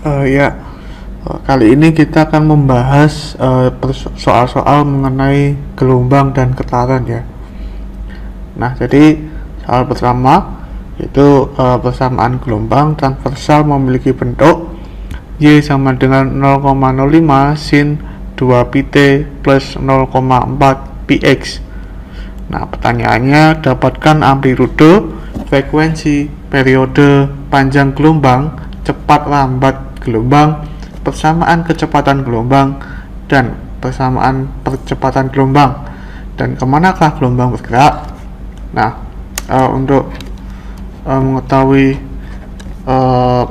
Ya, kali ini kita akan membahas soal-soal mengenai gelombang dan getaran ya. Nah, jadi soal pertama yaitu persamaan gelombang transversal memiliki bentuk Y sama dengan 0,05 sin 2πt plus 0,4 px. Nah, pertanyaannya dapatkan amplitude, frekuensi, periode, panjang gelombang, cepat lambat gelombang, persamaan kecepatan gelombang, dan persamaan percepatan gelombang, dan kemanakah gelombang bergerak. Nah, untuk mengetahui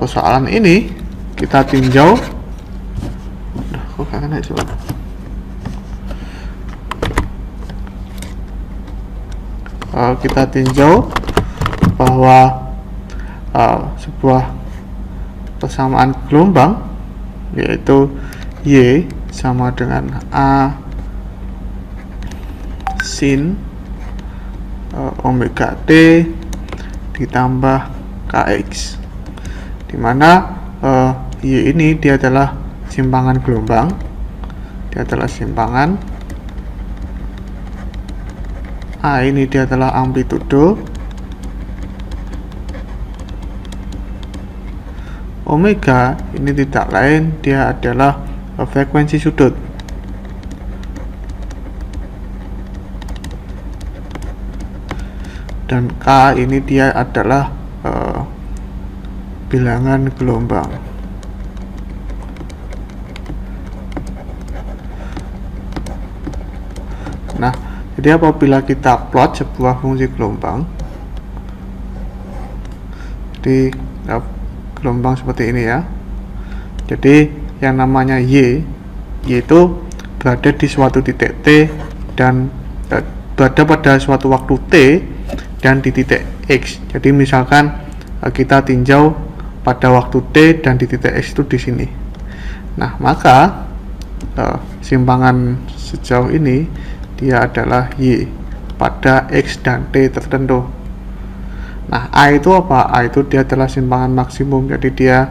persoalan ini, kita tinjau. Kita tinjau bahwa sebuah persamaan gelombang yaitu Y sama dengan A sin omega T ditambah Kx, dimana Y ini dia adalah simpangan gelombang, A ini dia adalah amplitudo, omega ini tidak lain, dia adalah frekuensi sudut, dan K ini dia adalah bilangan gelombang. Nah, jadi apabila kita plot sebuah fungsi gelombang, jadi gelombang seperti ini ya. Jadi yang namanya Y itu berada di suatu titik T dan berada pada suatu waktu T dan di titik X. Jadi misalkan kita tinjau pada waktu T dan di titik X itu di sini. Nah, maka simpangan sejauh ini dia adalah Y pada X dan T tertentu. Nah, A itu apa? A itu dia adalah simpangan maksimum, jadi dia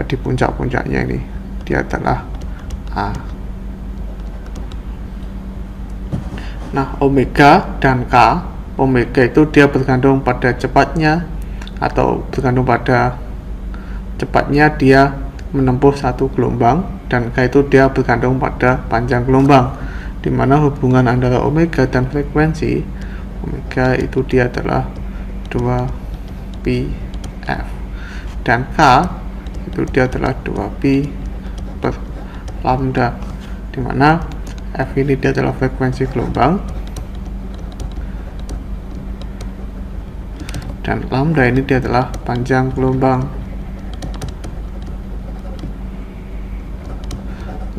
di puncak-puncaknya ini dia adalah A. Nah, omega dan K, omega itu dia bergantung pada cepatnya atau bergantung pada cepatnya dia menempuh satu gelombang, dan K itu dia bergantung pada panjang gelombang, di mana hubungan antara omega dan frekuensi omega itu dia adalah 2πf, dan K itu dia adalah 2π per lambda, di mana F ini dia adalah frekuensi gelombang dan lambda ini dia adalah panjang gelombang.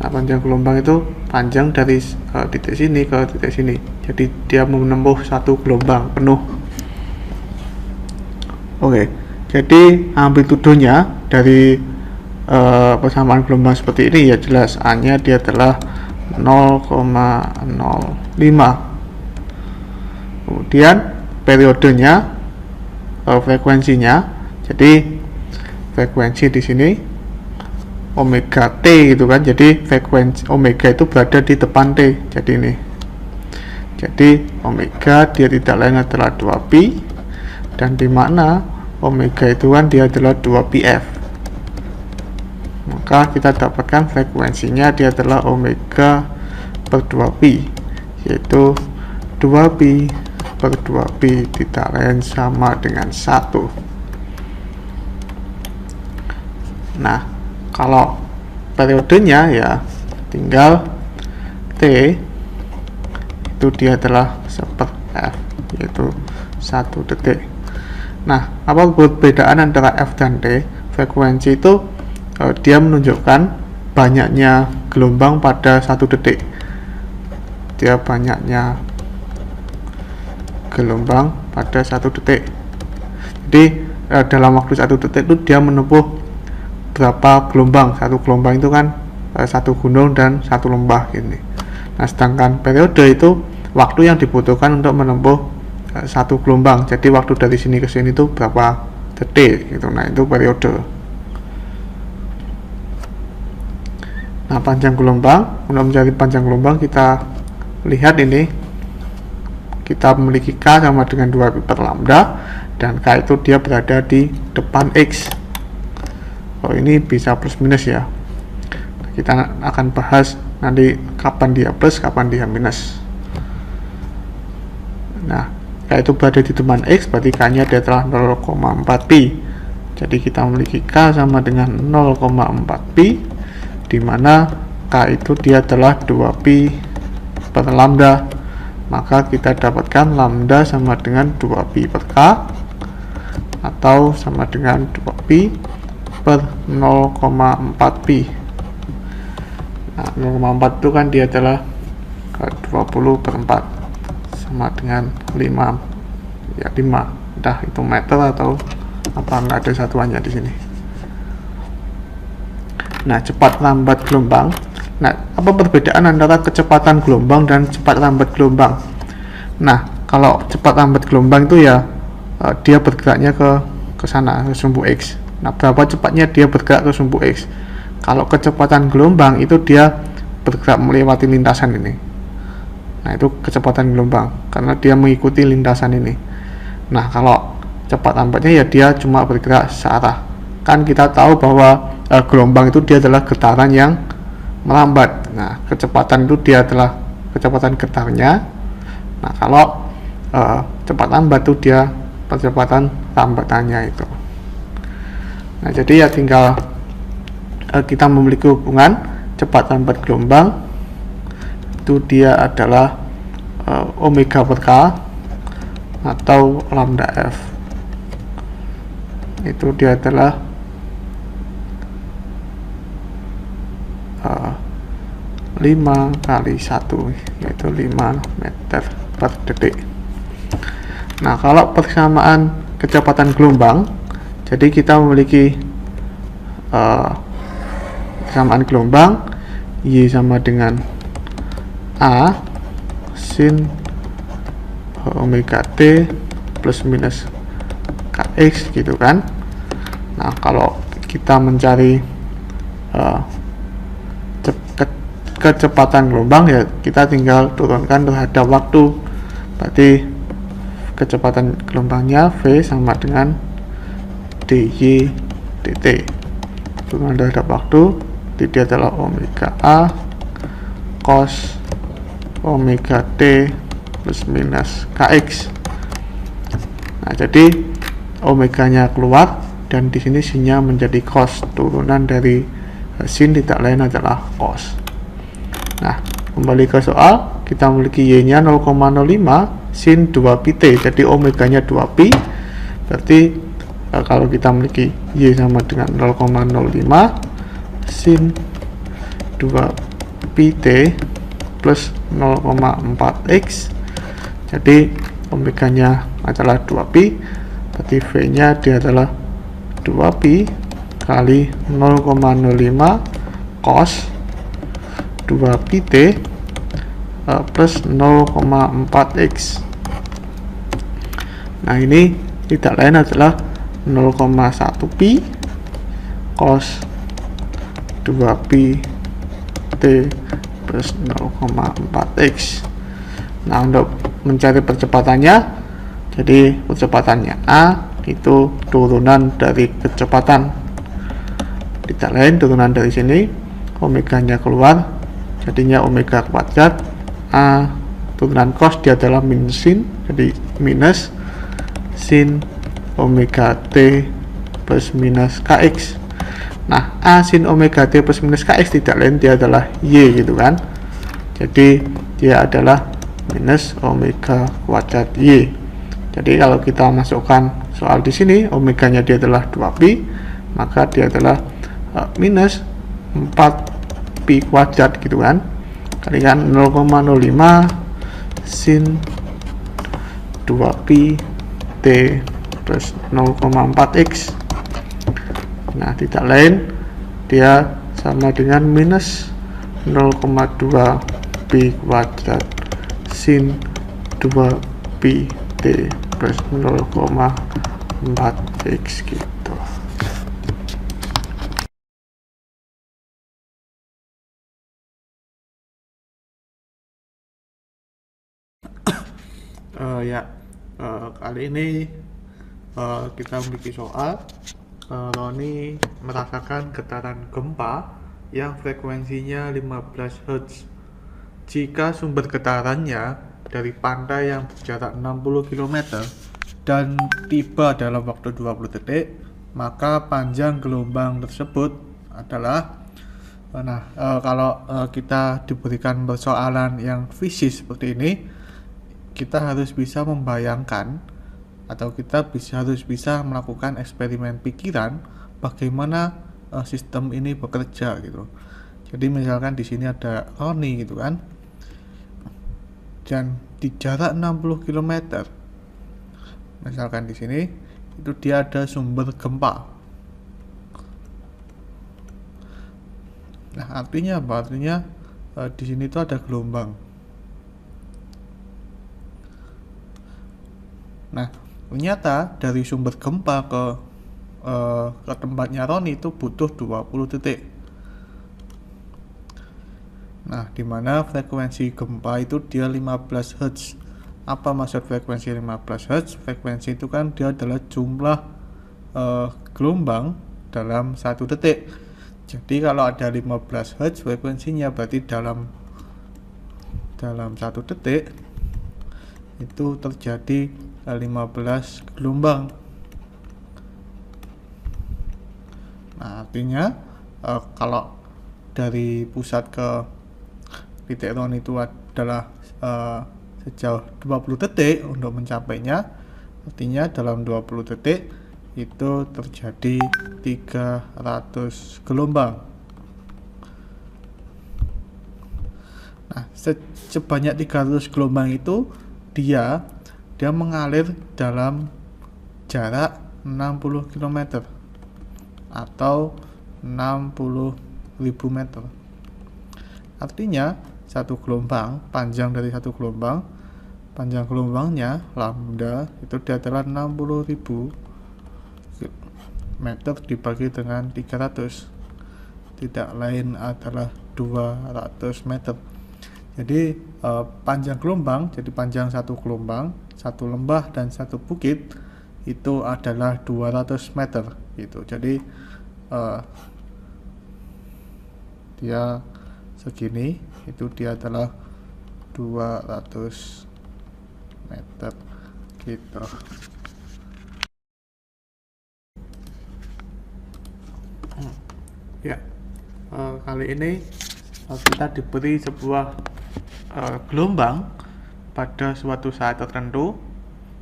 Nah, panjang gelombang itu panjang dari titik sini ke titik sini, jadi dia menempuh satu gelombang penuh. Oke, jadi amplitudonya dari persamaan gelombang seperti ini ya jelas A nya dia adalah 0,05. Kemudian periodenya, frekuensinya, jadi frekuensi di sini omega T gitu kan, jadi frekuensi omega itu berada di depan T, jadi ini, jadi omega dia tidak lain adalah 2π, dan dimana omega itu kan dia adalah 2πf, maka kita dapatkan frekuensinya dia adalah omega per 2π, yaitu 2π per 2π tidak lain sama dengan 1. Nah, kalau periodenya ya tinggal T itu dia adalah 1/f, yaitu 1 detik. Nah, apa perbedaan antara F dan T? Frekuensi itu dia menunjukkan banyaknya gelombang pada 1 detik. Dia banyaknya gelombang pada 1 detik. Jadi dalam waktu 1 detik itu dia menempuh berapa gelombang. Satu gelombang itu kan satu gunung dan satu lembah gini. Nah, sedangkan periode itu waktu yang dibutuhkan untuk menempuh satu gelombang. Jadi waktu dari sini ke sini itu berapa detik gitu. Nah, itu periode. Nah, panjang gelombang, untuk mencari panjang gelombang kita lihat ini, kita memiliki K sama dengan 2pi per lambda, dan K itu dia berada di depan X. Oh, ini bisa plus minus ya. Kita akan bahas nanti kapan dia plus, kapan dia minus. Nah, K itu berada di depan X, berarti K nya dia telah 0,4pi. Jadi kita memiliki K sama dengan 0,4pi, di mana K itu dia adalah 2pi per lambda. Maka kita dapatkan lambda sama dengan 2pi per K, atau sama dengan 2pi per 0,4pi. Nah, 0,4 itu kan dia adalah 20 per 4, sama dengan 5, ya 5, entah itu meter atau apa, nggak ada satuannya di sini. Nah, cepat lambat gelombang. Nah, apa perbedaan antara kecepatan gelombang dan cepat lambat gelombang? Nah, kalau cepat lambat gelombang itu ya dia bergeraknya ke sana, ke sumbu X. Nah, berapa cepatnya dia bergerak ke sumbu X? Kalau kecepatan gelombang itu dia bergerak melewati lintasan ini. Nah, itu kecepatan gelombang karena dia mengikuti lintasan ini. Nah, kalau cepat lambatnya ya dia cuma bergerak searah. Kan kita tahu bahwa gelombang itu dia adalah getaran yang melambat. Nah, kecepatan itu dia adalah kecepatan getarnya. Nah, kalau cepat lambat itu dia percepatan lambatannya itu. Nah, jadi ya tinggal kita memiliki hubungan cepat lambat gelombang itu dia adalah omega per K atau lambda F. Itu dia adalah 5 kali 1, yaitu 5 meter per detik. Nah, kalau persamaan kecepatan gelombang, jadi kita memiliki persamaan gelombang Y sama dengan A sin omega T plus minus Kx gitu kan. Nah, kalau kita mencari kecepatan gelombang ya kita tinggal turunkan terhadap waktu. Berarti kecepatan gelombangnya V sama dengan dy dt. Turunan terhadap waktu, dia adalah omega A cos omega T plus minus Kx. Nah, jadi omeganya keluar dan di sini sinnya menjadi cos. Turunan dari sin tidak lain adalah cos. Nah, kembali ke soal, kita memiliki Y-nya 0,05 sin 2pi T, jadi omeganya 2pi. Berarti kalau kita memiliki Y sama dengan 0,05 sin 2pi T plus 0,4x, jadi omeganya adalah 2pi. Berarti V-nya dia adalah 2pi kali 0,05 cos 2pi T plus 0,4x. Nah, ini tidak lain adalah 0,1 pi cos 2pi T plus 0,4x. Nah, untuk mencari percepatannya, jadi percepatannya A itu turunan dari kecepatan, tidak lain turunan dari sini, omeganya keluar, jadinya omega kuadrat. A turunan cos dia adalah minus sin, jadi minus sin omega T plus minus Kx. Nah, A sin omega T plus minus Kx tidak lain dia adalah Y gitu kan. Jadi dia adalah minus omega kuadrat Y. Jadi kalau kita masukkan soal di sini, omeganya dia adalah 2pi, maka dia adalah minus 4pi kuadrat gitu kan. Kalikan 0,05 sin 2pi T plus 0,4x. Nah, tidak lain dia sama dengan minus 0,2 pi kuadrat sin 2pi T plus 0,4x gitu. Ya, kali ini kita memiliki soal. Roni merasakan getaran gempa yang frekuensinya 15 Hz. Jika sumber getarannya dari pantai yang berjarak 60 km dan tiba dalam waktu 20 detik, maka panjang gelombang tersebut adalah kalau kita diberikan persoalan yang fisik seperti ini, kita harus bisa membayangkan atau kita harus bisa melakukan eksperimen pikiran bagaimana sistem ini bekerja gitu. Jadi misalkan di sini ada Roni gitu kan, dan di jarak 60 km, misalkan di sini itu dia ada sumber gempa. Nah, artinya apa? Artinya di sini itu ada gelombang. Nah, ternyata dari sumber gempa ke tempatnya Roni itu butuh 20 detik. Nah, dimana frekuensi gempa itu dia 15 Hz. Apa maksud frekuensi 15 Hz? Frekuensi itu kan dia adalah jumlah gelombang dalam 1 detik. Jadi kalau ada 15 Hz frekuensinya, berarti dalam 1 detik itu terjadi 15 gelombang. Nah, artinya kalau dari pusat ke titik Roni itu adalah sejauh 20 detik untuk mencapainya, artinya dalam 20 detik itu terjadi 300 gelombang. Nah, sebanyak 300 gelombang itu dia mengalir dalam jarak 60 km atau 60.000 meter. Artinya satu gelombang, panjang dari satu gelombang, panjang gelombangnya lambda itu dia adalah 60.000 meter dibagi dengan 300, tidak lain adalah 200 meter. Jadi panjang gelombang, jadi panjang satu gelombang, satu lembah dan satu bukit itu adalah 200 meter gitu. Jadi dia segini, itu dia adalah 200 meter gitu. Ya, kali ini kita diberi sebuah gelombang pada suatu saat tertentu.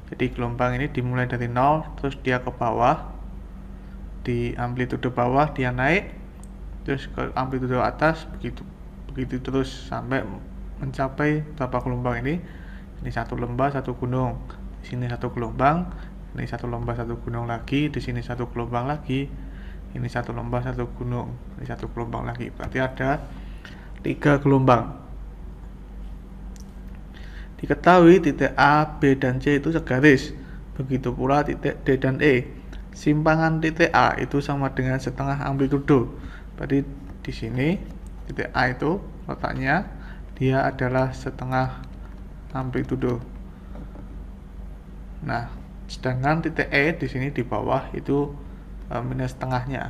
Jadi gelombang ini dimulai dari 0, terus dia ke bawah, di amplitude bawah dia naik, terus ke amplitude atas, begitu terus sampai mencapai berapa gelombang ini. Ini satu lembah satu gunung, di sini satu gelombang, ini satu lembah satu gunung lagi, di sini satu gelombang lagi, ini satu lembah satu gunung, ini satu gelombang lagi. Berarti ada 3 gelombang. Diketahui titik A, B, dan C itu segaris. Begitu pula titik D dan E. Simpangan titik A itu sama dengan setengah amplitudo. Berarti di sini titik A itu letaknya dia adalah setengah amplitudo. Nah, sedangkan titik E di sini di bawah itu minus setengahnya.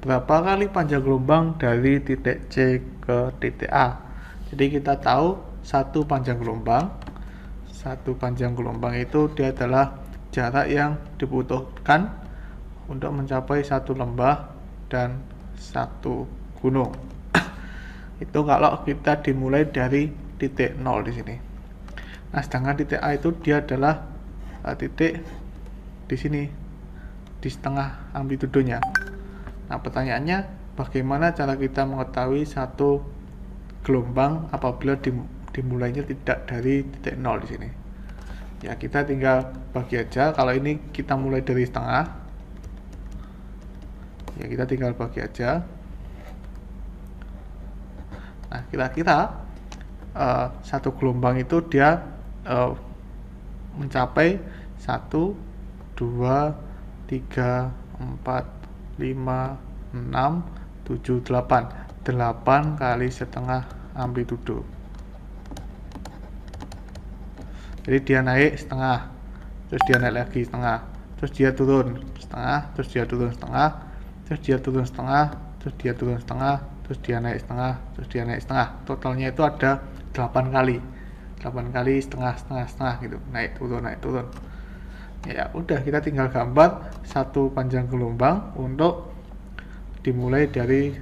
Berapa kali panjang gelombang dari titik C ke titik A? Jadi kita tahu satu panjang gelombang itu dia adalah jarak yang dibutuhkan untuk mencapai satu lembah dan satu gunung. Itu kalau kita dimulai dari titik 0 di sini. Nah, sedangkan titik A itu dia adalah titik di sini, di setengah amplitudonya. Nah, pertanyaannya bagaimana cara kita mengetahui satu gelombang apabila dimulainya tidak dari titik 0 di sini? Ya, kita tinggal bagi aja. Kalau ini kita mulai dari setengah, ya kita tinggal bagi aja. Nah, kira-kira satu gelombang itu dia mencapai 1, 2, 3, 4, 5, 6, 7, 8 kali setengah amplitudo. Jadi dia naik setengah, terus dia naik lagi setengah, terus dia turun setengah, terus dia turun setengah, terus dia turun setengah, terus dia turun setengah, terus dia naik setengah, terus dia naik setengah. Totalnya itu ada 8 kali. 8 kali setengah setengah setengah gitu, naik turun. Ya udah, kita tinggal gambar satu panjang gelombang untuk dimulai dari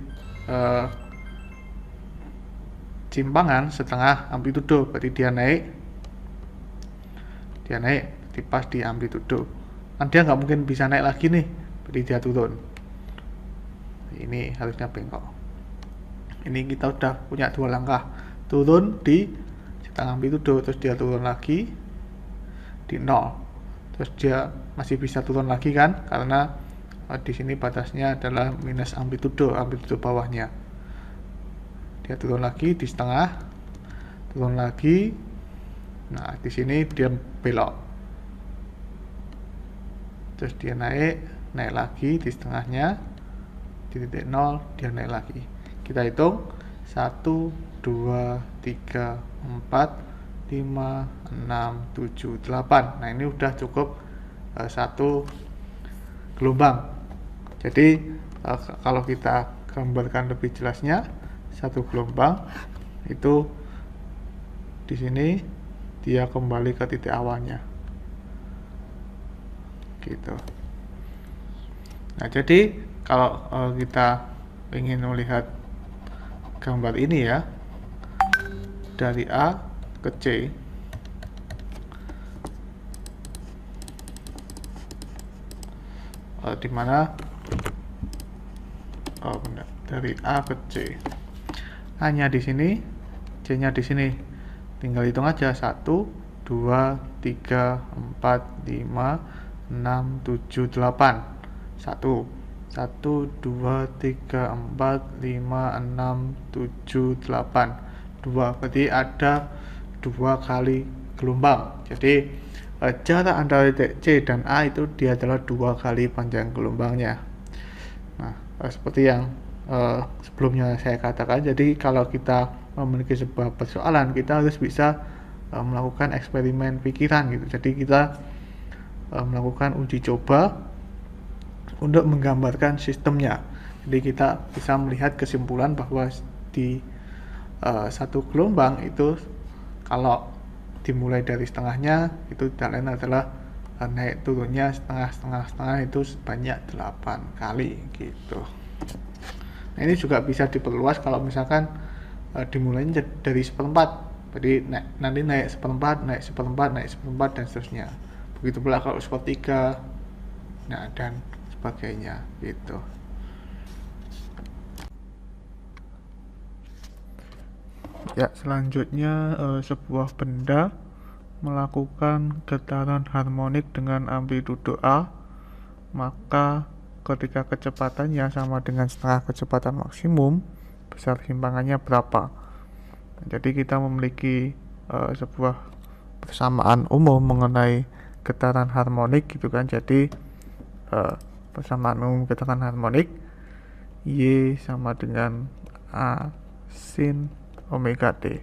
simpangan setengah amplitudo, berarti dia naik berarti pas di amplitudo. Kan dia nggak mungkin bisa naik lagi nih, berarti dia turun. Ini harusnya bengkok. Ini kita udah punya 2 langkah, turun di setengah amplitudo, terus dia turun lagi di 0, terus dia masih bisa turun lagi kan, karena di sini batasnya adalah minus amplitudo bawahnya. Dia turun lagi di setengah, turun lagi. Nah, di sini dia belok, terus dia naik lagi di setengahnya, di titik 0 dia naik lagi. Kita hitung 1, 2, 3, 4, 5, 6, 7, 8. Nah, ini udah cukup satu gelombang. Jadi kalau kita gambarkan lebih jelasnya, satu gelombang itu di sini dia kembali ke titik awalnya gitu. Nah, jadi kalau kita ingin melihat gambar ini ya, dari A ke C, dimana dari A ke C, hanya di sini, C nya di sini, tinggal hitung aja 1, 2, 3, 4, 5, 6, 7, 8. 1, 2, 3, 4, 5, 6, 7, 8. 2, berarti ada 2 kali gelombang. Jadi jarak antara titik C dan A itu dia adalah 2 kali panjang gelombangnya. Nah, seperti yang sebelumnya saya katakan, jadi kalau kita memiliki sebuah persoalan, kita harus bisa melakukan eksperimen pikiran gitu. Jadi kita melakukan uji coba untuk menggambarkan sistemnya. Jadi kita bisa melihat kesimpulan bahwa di satu gelombang itu kalau dimulai dari setengahnya, itu tidak lain adalah naik turunnya setengah itu sebanyak 8 kali gitu. Nah, ini juga bisa diperluas kalau misalkan dimulainya dari seperempat, jadi nanti naik seperempat, dan seterusnya. Begitu pula kalau sepertiga, nah, dan sebagainya gitu. Ya, selanjutnya sebuah benda melakukan getaran harmonik dengan amplitudo A, maka ketika kecepatannya sama dengan setengah kecepatan maksimum, besar simpangannya berapa. Jadi kita memiliki sebuah persamaan umum mengenai getaran harmonik gitu kan. Jadi persamaan umum getaran harmonik Y sama dengan A sin omega T.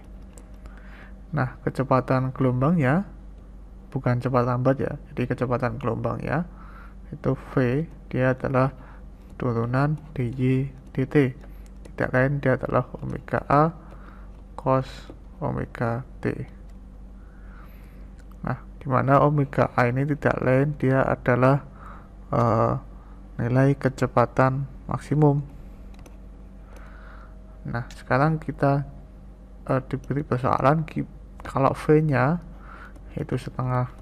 Nah, kecepatan gelombangnya bukan cepat lambat ya, jadi kecepatan gelombangnya itu V, dia adalah turunan dy dt, tidak lain dia adalah omega A cos omega T. Nah, dimana omega A ini tidak lain, dia adalah nilai kecepatan maksimum. Nah, sekarang kita diberi persoalan kalau V nya itu setengah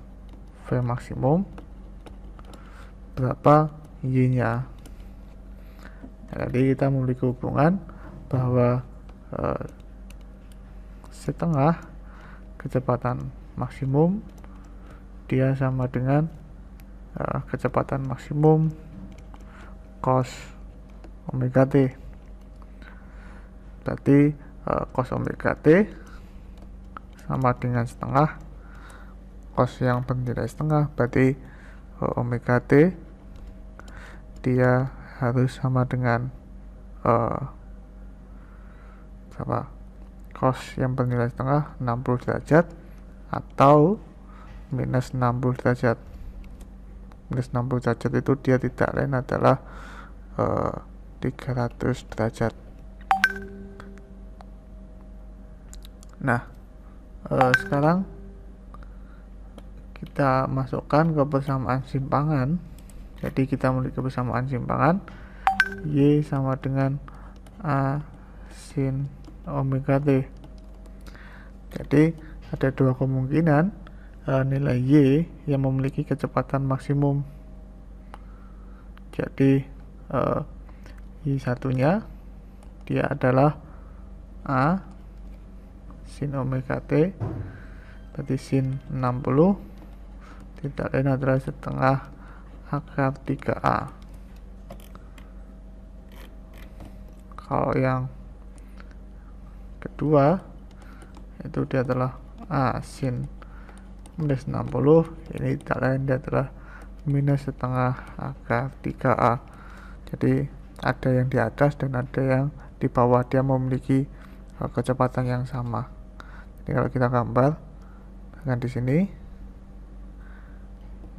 V maksimum, berapa Y nya. Jadi kita memiliki hubungan bahwa setengah kecepatan maksimum dia sama dengan kecepatan maksimum cos omega T. Berarti cos omega T sama dengan setengah cos yang bernilai setengah, berarti omega T dia harus sama dengan berapa? Cos yang bernilai setengah 60 derajat, atau minus 60 derajat. Minus 60 derajat itu dia tidak lain adalah 300 derajat. Nah, sekarang kita masukkan ke persamaan simpangan. Jadi kita memiliki persamaan simpangan Y sama dengan A sin omega T. Jadi ada dua kemungkinan nilai Y yang memiliki kecepatan maksimum. Jadi Y satunya dia adalah A sin omega T, berarti sin 60 tidak lain adalah setengah akar 3A. Kalau yang kedua itu dia adalah A sin minus 60, ini tidak lain dia adalah minus setengah akar 3A. Jadi ada yang di atas dan ada yang di bawah, dia memiliki kecepatan yang sama. Jadi kalau kita gambar dengan di sini,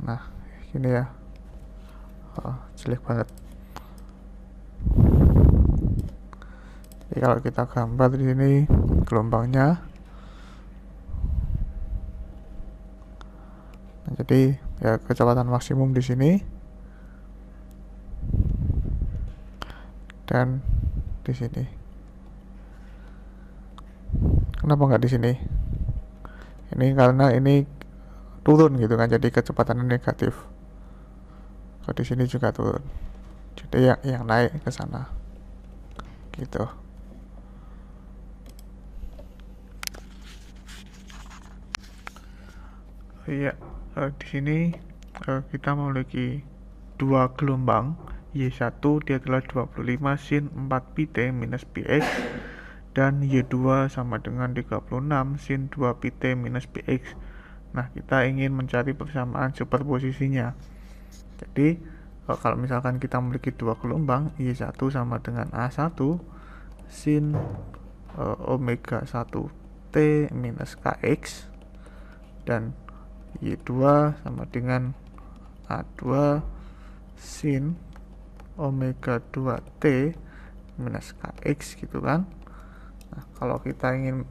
nah ini ya, jelek banget. Jadi kalau kita gambar di sini gelombangnya, nah, jadi ya kecepatan maksimum di sini dan di sini. Kenapa nggak di sini? Ini karena ini turun gitu kan, jadi kecepatannya negatif. Kalau di sini juga turun, jadi yang naik ke sana gitu. Iya, di sini kita memiliki dua gelombang. Y1 dia adalah 25 sin 4 pt minus px, dan Y2 sama dengan 36 sin 2 pt minus px. Nah, kita ingin mencari persamaan superposisinya. Jadi kalau misalkan kita memiliki dua gelombang, Y1 sama dengan A1 sin omega 1 T minus Kx, dan Y2 sama dengan A2 sin omega 2T minus Kx gitu kan. Nah, kalau kita ingin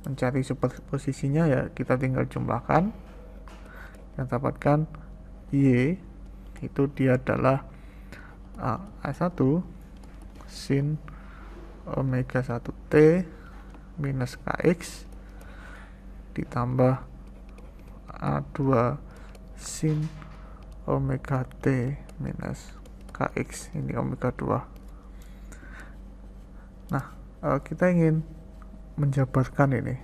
mencari superposisinya ya kita tinggal jumlahkan. Kita dapatkan Y itu dia adalah A1 sin omega 1T minus Kx ditambah A2 sin omega T minus Kx, ini omega 2. Nah, kita ingin menjabarkan ini.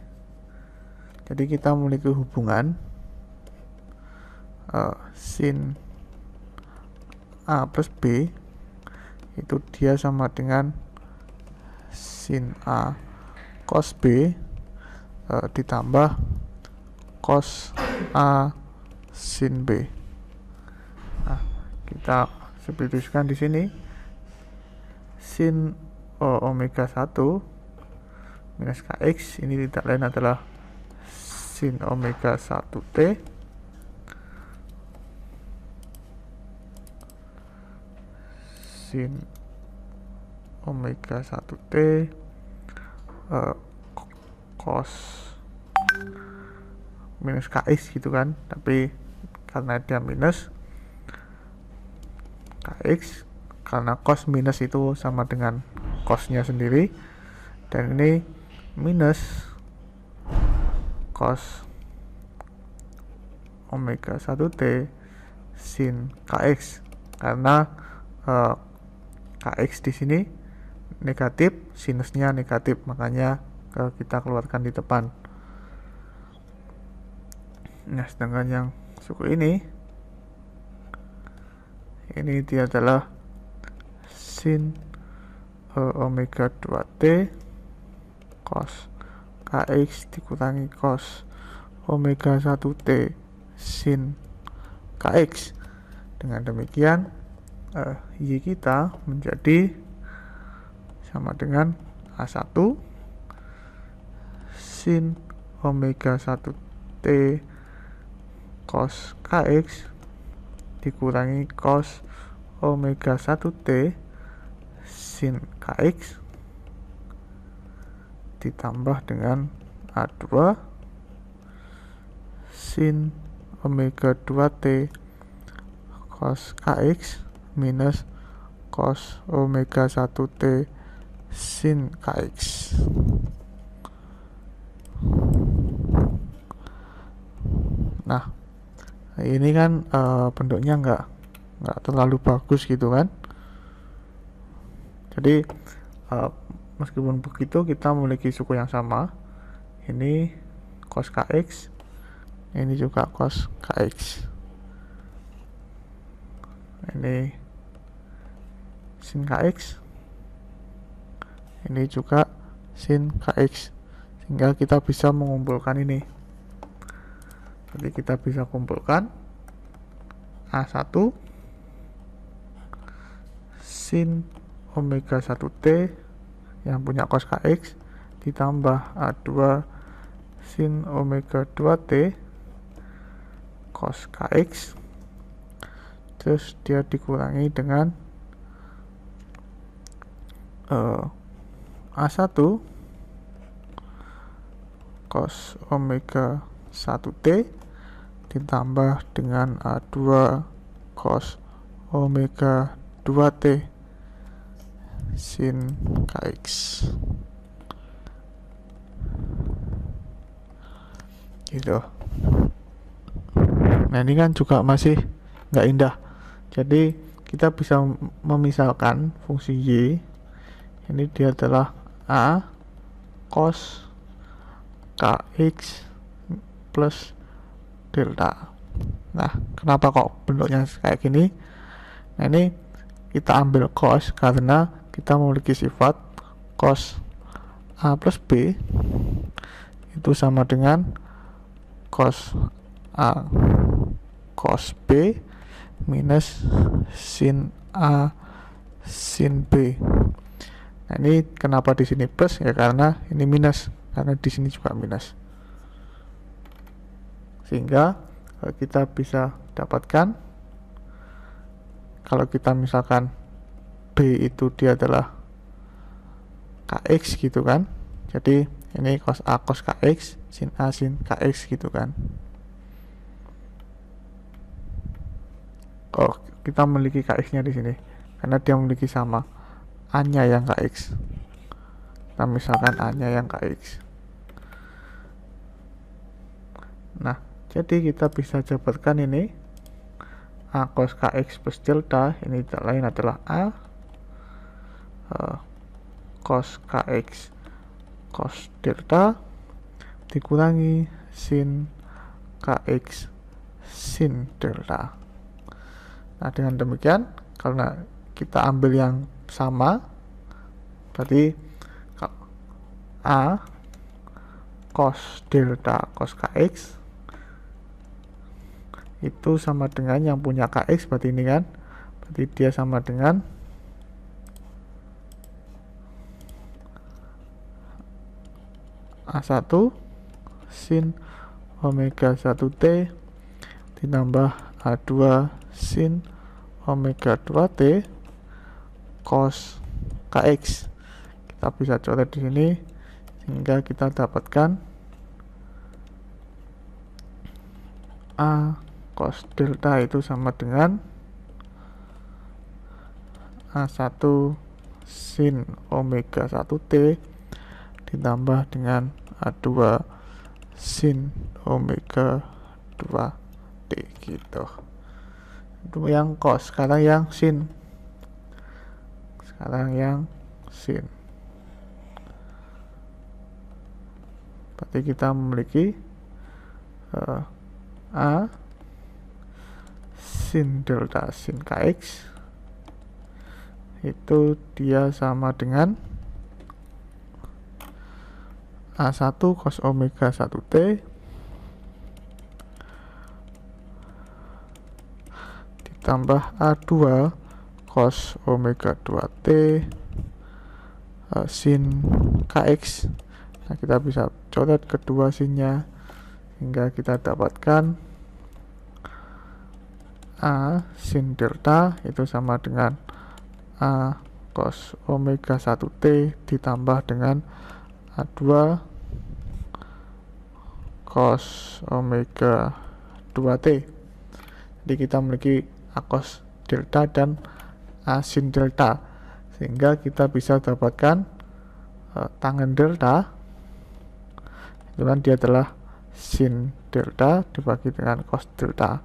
Jadi kita memiliki hubungan sin A plus B itu dia sama dengan sin A cos B ditambah cos A sin B. Nah, kita substitusikan di sini. Sin omega 1 minus Kx ini tidak lain adalah sin omega 1T sin omega 1T cos minus Kx gitu kan, tapi karena dia minus Kx, karena cos minus itu sama dengan cosnya sendiri, dan ini minus cos omega 1T sin Kx, karena Kx di sini negatif, sinusnya negatif, makanya kita keluarkan di depan. Nah, sedangkan yang suku ini dia adalah sin omega 2T cos Kx dikurangi cos omega 1T sin Kx. Dengan demikian Y kita menjadi sama dengan A1 sin omega 1T cos kx dikurangi cos omega 1t sin kx ditambah dengan A2 sin omega 2t cos kx minus cos omega 1t sin kx. Nah, ini kan bentuknya nggak terlalu bagus gitu kan. Jadi meskipun begitu kita memiliki suku yang sama. Ini cos kx, ini juga cos kx, ini sin kx, ini juga sin kx, sehingga kita bisa mengumpulkan ini. Jadi kita bisa kumpulkan A1 sin omega 1t yang punya cos kx ditambah A2 sin omega 2t cos kx, terus dia dikurangi dengan A1 cos omega 1t ditambah dengan A2 cos omega 2t sin kx. Gitu. Nah, ini kan juga masih nggak indah. Jadi kita bisa memisalkan fungsi y. Ini dia adalah a cos kx plus delta. Nah, kenapa kok bentuknya kayak gini? Nah, ini kita ambil cos karena kita memiliki sifat cos a plus b itu sama dengan cos a cos b minus sin a sin b. Nah, ini kenapa di sini plus? Ya karena ini minus, karena di sini juga minus. Sehingga kita bisa dapatkan kalau kita misalkan b itu dia adalah kx gitu kan. Jadi ini cos a cos kx sin a sin kx gitu kan. Oh, kita memiliki kx-nya di sini karena dia memiliki sama a-nya yang kx. Kita misalkan a-nya yang kx. Nah, jadi kita bisa dapatkan ini a cos kx plus delta, ini tidak lain adalah a cos kx cos delta dikurangi sin kx sin delta. Nah, dengan demikian karena kita ambil yang sama, berarti a cos delta cos kx itu sama dengan yang punya kx, berarti ini kan, berarti dia sama dengan A1 sin omega 1t ditambah A2 sin omega 2t cos kx. Kita bisa coret di sini sehingga kita dapatkan a cos delta itu sama dengan A1 sin omega 1t ditambah dengan A2 sin omega 2t gitu. Itu yang cos, sekarang yang sin. Berarti kita memiliki a sin delta sin kx itu dia sama dengan A1 cos omega 1t ditambah A2 cos omega 2t sin kx. Nah, kita bisa coret kedua sinnya sehingga kita dapatkan A sin delta itu sama dengan A cos omega 1T ditambah dengan A2 cos omega 2T. Jadi kita memiliki A cos delta dan A sin delta, sehingga kita bisa dapatkan tangen delta itu kan dia adalah sin delta dibagi dengan cos delta,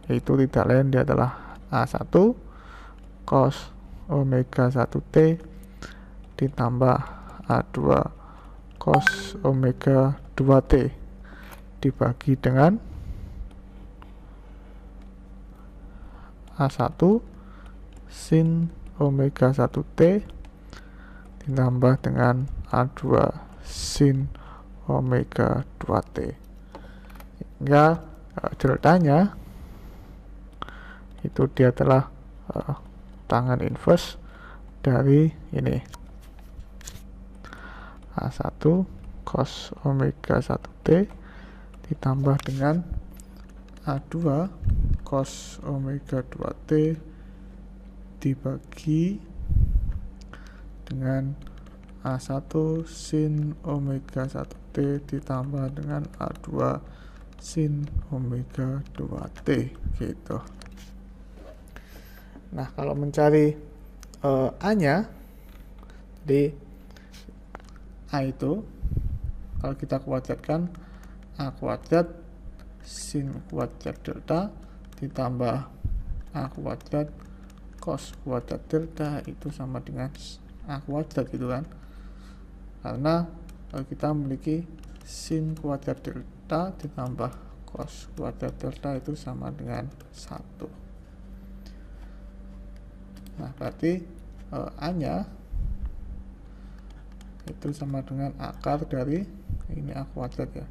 yaitu tidak lain dia adalah A1 cos omega 1T ditambah A2 cos omega 2T dibagi dengan A1 sin omega 1T ditambah dengan A2 sin omega 2T, hingga deltanya itu dia adalah tangen inverse dari ini A1 cos omega 1T ditambah dengan A2 cos omega 2T dibagi dengan A1 sin omega 1T ditambah dengan A2 sin omega 2T gitu. Nah, kalau mencari A-nya, jadi A itu kalau kita kuadratkan A kuadrat sin kuadrat delta ditambah A kuadrat cos kuadrat delta itu sama dengan A kuadrat gitu kan, karena kita memiliki sin kuadrat delta ditambah cos kuadrat delta itu sama dengan 1. Nah, berarti A nya itu sama dengan akar dari ini A kuadrat ya,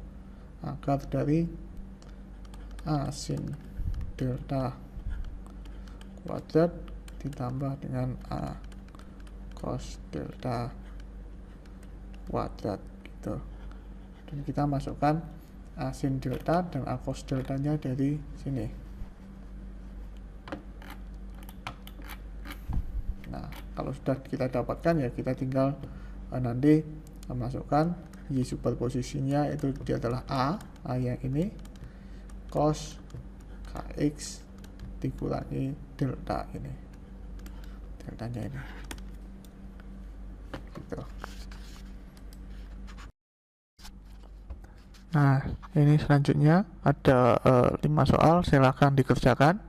akar dari A sin delta kuadrat ditambah dengan A cos delta kuadrat gitu. Dan kita masukkan A sin delta dan A cos deltanya dari sini. Nah, kalau sudah kita dapatkan ya kita tinggal nanti masukkan Y superposisinya, itu dia adalah A yang ini cos Kx dikurangi delta ini, deltanya ini gitu. Nah, ini selanjutnya ada 5 soal, silahkan dikerjakan,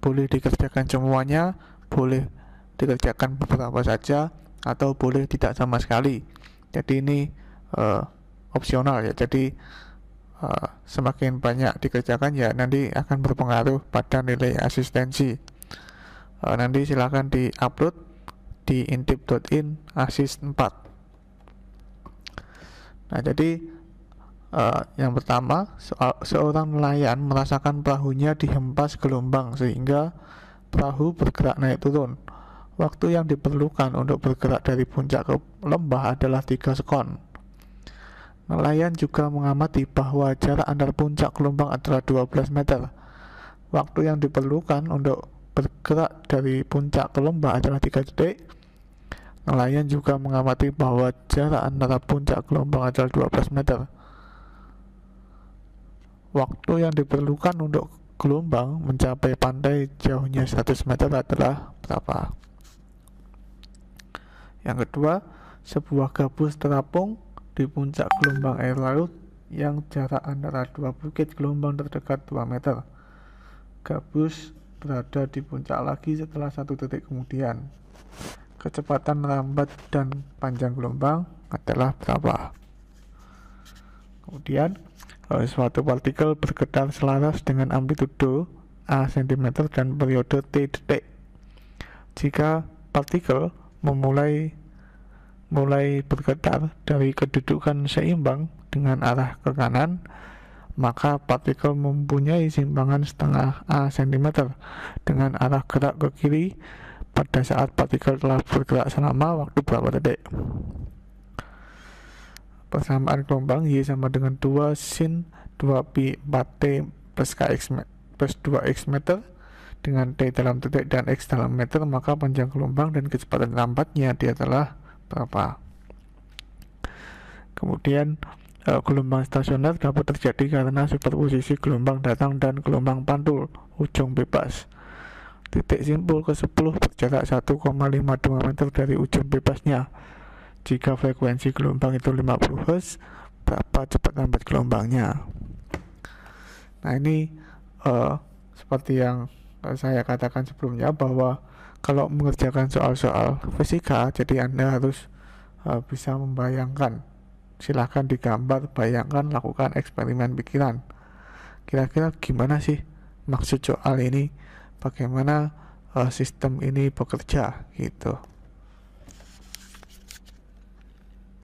boleh dikerjakan semuanya, boleh dikerjakan beberapa saja, atau boleh tidak sama sekali. Jadi ini opsional ya, jadi semakin banyak dikerjakan ya nanti akan berpengaruh pada nilai asistensi. Nanti silahkan di upload di intip.in asis 4. Nah, jadi yang pertama, seorang nelayan merasakan perahunya dihempas gelombang sehingga perahu bergerak naik turun. Waktu yang diperlukan untuk bergerak dari puncak ke lembah adalah 3 sekon. Nelayan juga mengamati bahwa jarak antar puncak gelombang adalah 12 meter. Waktu yang diperlukan untuk bergerak dari puncak ke lembah adalah 3 detik. Nelayan juga mengamati bahwa jarak antara puncak gelombang adalah 12 meter. Waktu yang diperlukan untuk gelombang mencapai pantai jauhnya 100 meter adalah berapa? Yang kedua, sebuah gabus terapung di puncak gelombang air laut yang jarak antara 2 bukit gelombang terdekat 2 meter. Gabus berada di puncak lagi setelah 1 detik kemudian. Kecepatan lambat dan panjang gelombang adalah berapa? Kemudian, suatu partikel bergetar selaras dengan amplitudo A cm dan periode T detik. Jika partikel mulai bergetar dari kedudukan seimbang dengan arah ke kanan, maka partikel mempunyai simpangan setengah A cm dengan arah gerak ke kiri pada saat partikel telah bergerak selama waktu berapa detik. Persamaan gelombang Y sama dengan 2 sin 2pi 4T plus 2x meter dengan T dalam titik dan X dalam meter, maka panjang gelombang dan kecepatan lambatnya dia adalah berapa. Kemudian gelombang stasioner dapat terjadi karena superposisi gelombang datang dan gelombang pantul ujung bebas. Titik simpul ke-10 berjarak 1,52 meter dari ujung bebasnya. Jika frekuensi gelombang itu 50 Hz, berapa cepat lambat gelombangnya? Nah, ini seperti yang saya katakan sebelumnya, bahwa kalau mengerjakan soal-soal fisika, jadi Anda harus bisa membayangkan. Silahkan digambar, bayangkan, lakukan eksperimen pikiran. Kira-kira gimana sih maksud soal ini? Bagaimana sistem ini bekerja gitu.